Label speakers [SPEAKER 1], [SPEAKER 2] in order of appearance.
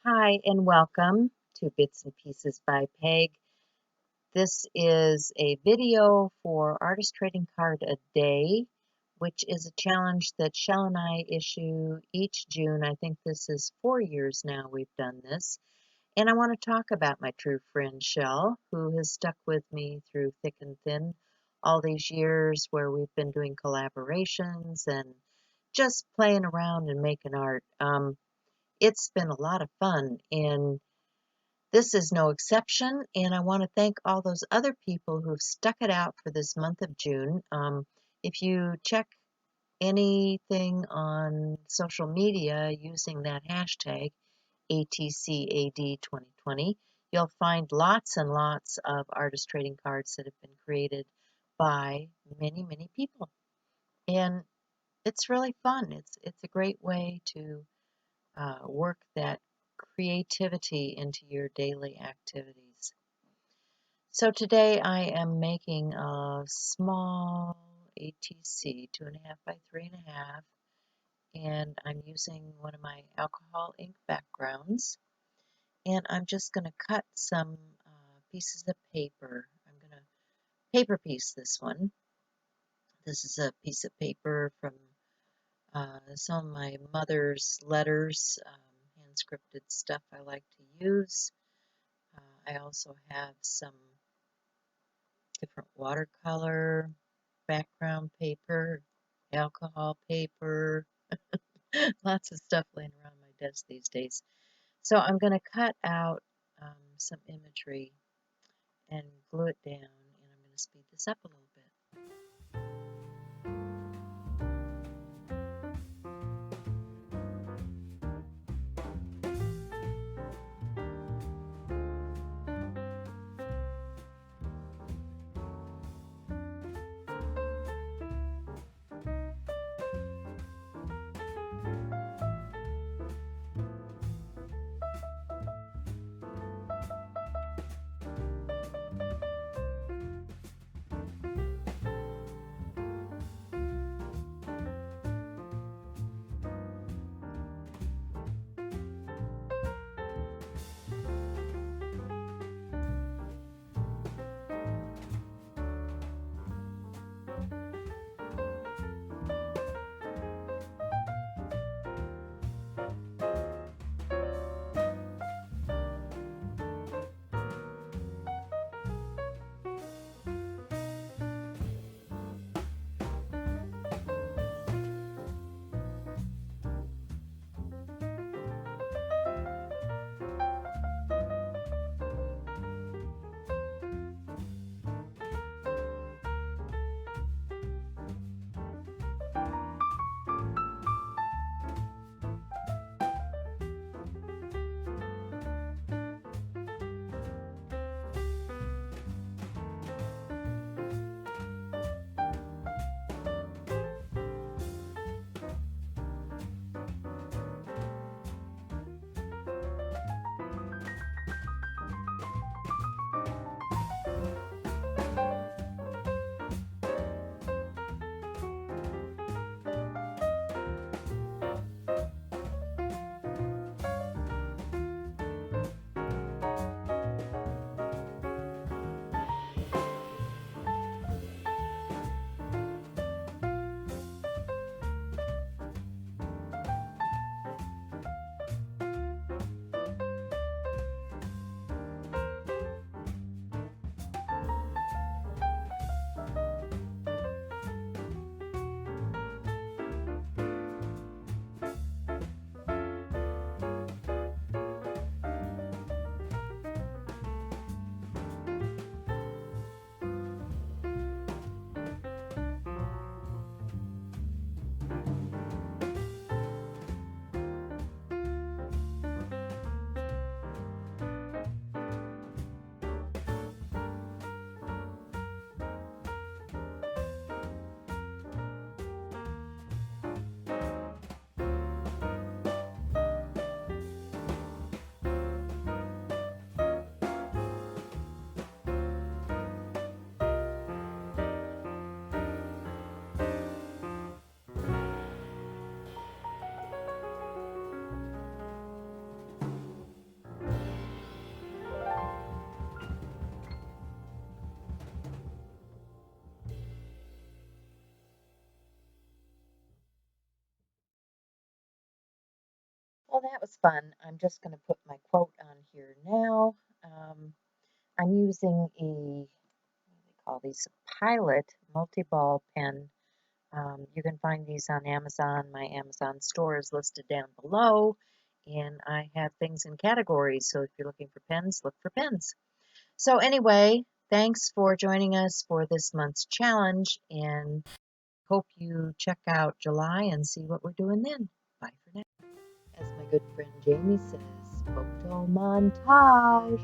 [SPEAKER 1] Hi, and welcome to Bits and Pieces by Peg. This is a video for Artist Trading Card a Day, which is a challenge that Shell and I issue each June. I think this is 4 years now we've done this. And I want to talk about my true friend Shell, who has stuck with me through thick and thin all these years where we've been doing collaborations and just playing around and making art. It's been a lot of fun, and this is no exception, and I want to thank all those other people who've stuck it out for this month of June. If you check anything on social media using that hashtag ATCAD2020, you'll find lots and lots of artist trading cards that have been created by many, many people. And it's really fun. It's a great way to work that creativity into your daily activities. So today I am making a small ATC, 2.5 by 3.5, and I'm using one of my alcohol ink backgrounds. And I'm just going to cut some pieces of paper. I'm going to paper piece this one. This is a piece of paper from some of my mother's letters, hand scripted stuff I like to use. I also have some different watercolor, background paper, alcohol paper, lots of stuff laying around my desk these days. So I'm going to cut out some imagery and glue it down, and I'm going to speed this up a little bit. Well, that was fun. I'm just going to put my quote on here now. I'm using a, what do they call these, Pilot multi-ball pen. You can find these on Amazon. My Amazon store is listed down below, and I have things in categories. So if you're looking for pens, look for pens. So anyway, thanks for joining us for this month's challenge, and hope you check out July and see what we're doing then. Bye for now. As my good friend Jamie says, photo montage.